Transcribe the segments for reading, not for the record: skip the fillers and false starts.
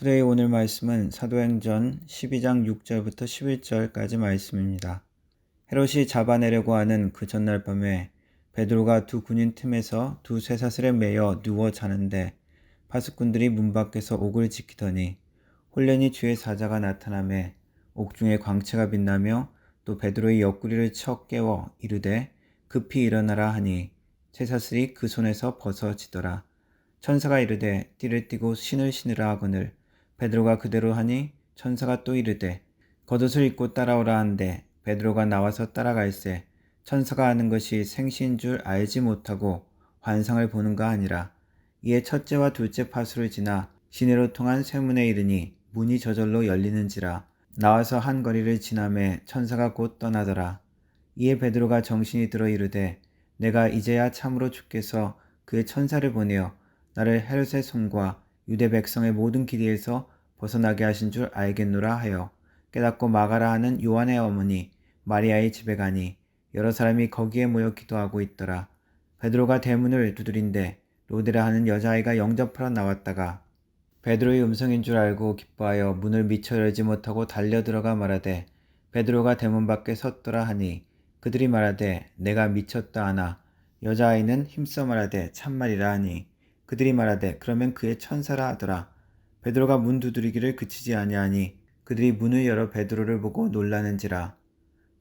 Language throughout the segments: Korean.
오늘 말씀은 사도행전 12장 6절부터 11절까지 말씀입니다. 헤롯이 잡아내려고 하는 그 전날 밤에 베드로가 두 군인 틈에서 두 쇠사슬에 매여 누워 자는데 파수꾼들이 문 밖에서 옥을 지키더니 홀련히 주의 사자가 나타나매 옥중에 광채가 빛나며 또 베드로의 옆구리를 쳐 깨워 이르되 급히 일어나라 하니 쇠사슬이 그 손에서 벗어지더라. 천사가 이르되 띠를 띠고 신을 신으라 하거늘 베드로가 그대로 하니 천사가 또 이르되 겉옷을 입고 따라오라 한데 베드로가 나와서 따라갈새 천사가 하는 것이 생시인 줄 알지 못하고 환상을 보는가 하니라. 이에 첫째와 둘째 파수를 지나 시내로 통한 쇠문에 이르니 문이 저절로 열리는지라. 나와서 한 거리를 지나매 천사가 곧 떠나더라. 이에 베드로가 정신이 들어 이르되 내가 이제야 참으로 주께서 그의 천사를 보내어 나를 헤롯의 손과 유대 백성의 모든 길이에서 벗어나게 하신 줄 알겠노라 하여 깨닫고 마가라 하는 요한의 어머니 마리아의 집에 가니 여러 사람이 거기에 모여 기도하고 있더라. 베드로가 대문을 두드린데 로데라 하는 여자아이가 영접하러 나왔다가 베드로의 음성인 줄 알고 기뻐하여 문을 미처 열지 못하고 달려 들어가 말하되 베드로가 대문 밖에 섰더라 하니 그들이 말하되 내가 미쳤다 하나 여자아이는 힘써 말하되 참말이라 하니 그들이 말하되 그러면 그의 천사라 하더라. 베드로가 문 두드리기를 그치지 아니하니 그들이 문을 열어 베드로를 보고 놀라는지라.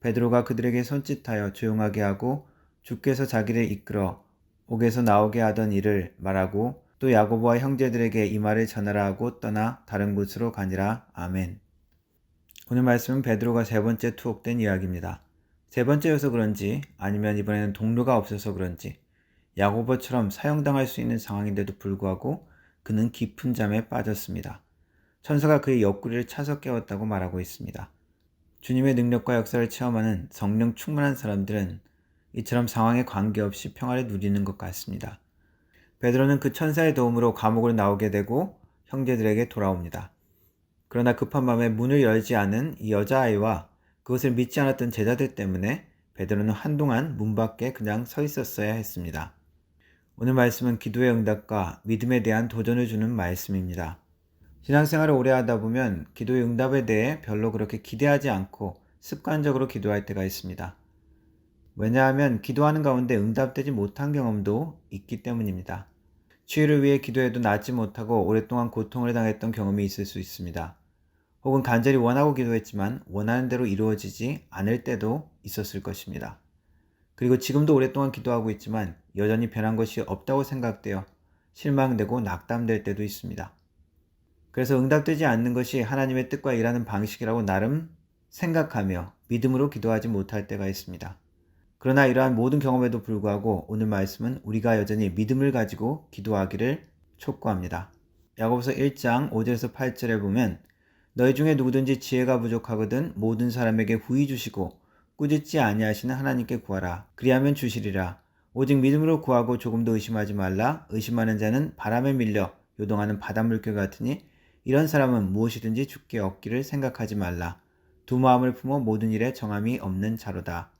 베드로가 그들에게 손짓하여 조용하게 하고 주께서 자기를 이끌어 옥에서 나오게 하던 일을 말하고 또 야고보와 형제들에게 이 말을 전하라 하고 떠나 다른 곳으로 가니라. 아멘. 오늘 말씀은 베드로가 세 번째 투옥된 이야기입니다. 세 번째여서 그런지 아니면 이번에는 동료가 없어서 그런지 야고보처럼 사형당할 수 있는 상황인데도 불구하고 그는 깊은 잠에 빠졌습니다. 천사가 그의 옆구리를 차서 깨웠다고 말하고 있습니다. 주님의 능력과 역사를 체험하는 성령 충만한 사람들은 이처럼 상황에 관계없이 평화를 누리는 것 같습니다. 베드로는 그 천사의 도움으로 감옥을 나오게 되고 형제들에게 돌아옵니다. 그러나 급한 밤에 문을 열지 않은 이 여자아이와 그것을 믿지 않았던 제자들 때문에 베드로는 한동안 문 밖에 그냥 서 있었어야 했습니다. 오늘 말씀은 기도의 응답과 믿음에 대한 도전을 주는 말씀입니다. 신앙생활을 오래 하다 보면 기도의 응답에 대해 별로 그렇게 기대하지 않고 습관적으로 기도할 때가 있습니다. 왜냐하면 기도하는 가운데 응답되지 못한 경험도 있기 때문입니다. 치유를 위해 기도해도 낫지 못하고 오랫동안 고통을 당했던 경험이 있을 수 있습니다. 혹은 간절히 원하고 기도했지만 원하는 대로 이루어지지 않을 때도 있었을 것입니다. 그리고 지금도 오랫동안 기도하고 있지만 여전히 변한 것이 없다고 생각되어 실망되고 낙담될 때도 있습니다. 그래서 응답되지 않는 것이 하나님의 뜻과 일하는 방식이라고 나름 생각하며 믿음으로 기도하지 못할 때가 있습니다. 그러나 이러한 모든 경험에도 불구하고 오늘 말씀은 우리가 여전히 믿음을 가지고 기도하기를 촉구합니다. 야고보서 1장 5절에서 8절에 보면 너희 중에 누구든지 지혜가 부족하거든 모든 사람에게 후히 주시고 꾸짖지 아니하시는 하나님께 구하라. 그리하면 주시리라. 오직 믿음으로 구하고 조금도 의심하지 말라. 의심하는 자는 바람에 밀려 요동하는 바닷물결 같으니 이런 사람은 무엇이든지 주께 얻기를 생각하지 말라. 두 마음을 품어 모든 일에 정함이 없는 자로다.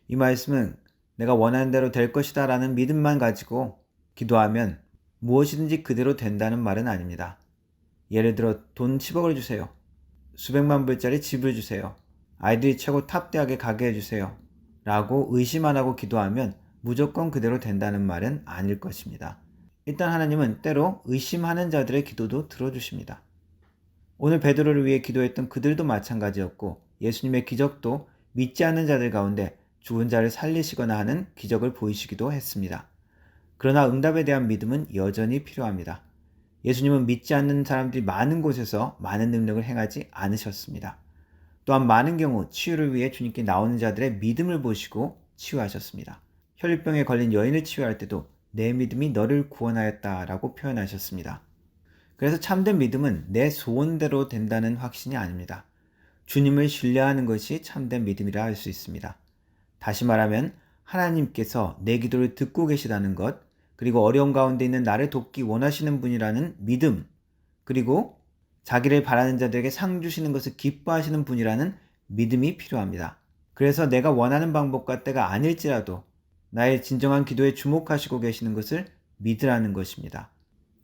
이 말씀은 내가 원하는 대로 될 것이다 라는 믿음만 가지고 기도하면 무엇이든지 그대로 된다는 말은 아닙니다. 예를 들어 돈 10억을 주세요. 수백만 불짜리 집을 주세요. 아이들이 최고 탑 대학에 가게 해주세요. 라고 의심 안 하고 기도하면 무조건 그대로 된다는 말은 아닐 것입니다. 일단 하나님은 때로 의심하는 자들의 기도도 들어주십니다. 오늘 베드로를 위해 기도했던 그들도 마찬가지였고 예수님의 기적도 믿지 않는 자들 가운데 죽은 자를 살리시거나 하는 기적을 보이시기도 했습니다. 그러나 응답에 대한 믿음은 여전히 필요합니다. 예수님은 믿지 않는 사람들이 많은 곳에서 많은 능력을 행하지 않으셨습니다. 또한 많은 경우 치유를 위해 주님께 나오는 자들의 믿음을 보시고 치유하셨습니다. 혈류병에 걸린 여인을 치유할 때도 내 믿음이 너를 구원하였다 라고 표현하셨습니다. 그래서 참된 믿음은 내 소원대로 된다는 확신이 아닙니다. 주님을 신뢰하는 것이 참된 믿음이라 할 수 있습니다. 다시 말하면 하나님께서 내 기도를 듣고 계시다는 것, 그리고 어려운 가운데 있는 나를 돕기 원하시는 분이라는 믿음, 그리고 자기를 바라는 자들에게 상 주시는 것을 기뻐하시는 분이라는 믿음이 필요합니다. 그래서 내가 원하는 방법과 때가 아닐지라도 나의 진정한 기도에 주목하시고 계시는 것을 믿으라는 것입니다.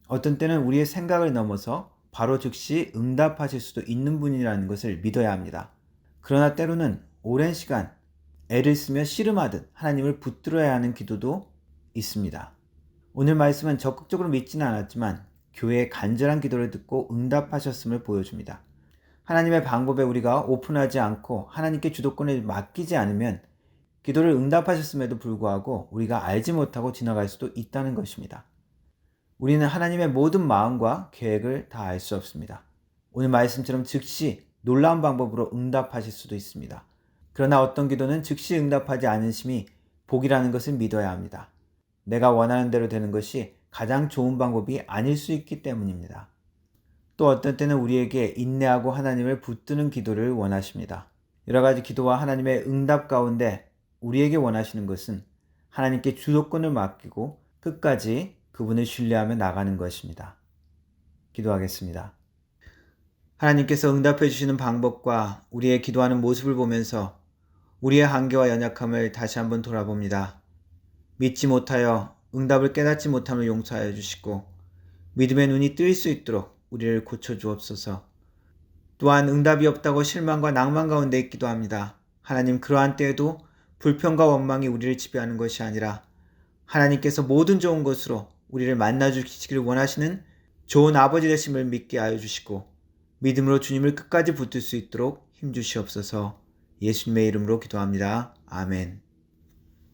어떤 때는 우리의 생각을 넘어서 바로 즉시 응답하실 수도 있는 분이라는 것을 믿어야 합니다. 그러나 때로는 오랜 시간 애를 쓰며 씨름하듯 하나님을 붙들어야 하는 기도도 있습니다. 오늘 말씀은 적극적으로 믿지는 않았지만 교회의 간절한 기도를 듣고 응답하셨음을 보여줍니다. 하나님의 방법에 우리가 오픈하지 않고 하나님께 주도권을 맡기지 않으면 기도를 응답하셨음에도 불구하고 우리가 알지 못하고 지나갈 수도 있다는 것입니다. 우리는 하나님의 모든 마음과 계획을 다 알 수 없습니다. 오늘 말씀처럼 즉시 놀라운 방법으로 응답하실 수도 있습니다. 그러나 어떤 기도는 즉시 응답하지 않으심이 복이라는 것을 믿어야 합니다. 내가 원하는 대로 되는 것이 가장 좋은 방법이 아닐 수 있기 때문입니다. 또 어떤 때는 우리에게 인내하고 하나님을 붙드는 기도를 원하십니다. 여러 가지 기도와 하나님의 응답 가운데 우리에게 원하시는 것은 하나님께 주도권을 맡기고 끝까지 그분을 신뢰하며 나가는 것입니다. 기도하겠습니다. 하나님께서 응답해 주시는 방법과 우리의 기도하는 모습을 보면서 우리의 한계와 연약함을 다시 한번 돌아봅니다. 믿지 못하여 응답을 깨닫지 못함을 용서하여 주시고 믿음의 눈이 뜨일 수 있도록 우리를 고쳐주옵소서. 또한 응답이 없다고 실망과 낭만 가운데 있기도 합니다. 하나님, 그러한 때에도 불평과 원망이 우리를 지배하는 것이 아니라 하나님께서 모든 좋은 것으로 우리를 만나주시기를 원하시는 좋은 아버지 되심을 믿게 하여 주시고 믿음으로 주님을 끝까지 붙들 수 있도록 힘주시옵소서. 예수님의 이름으로 기도합니다. 아멘.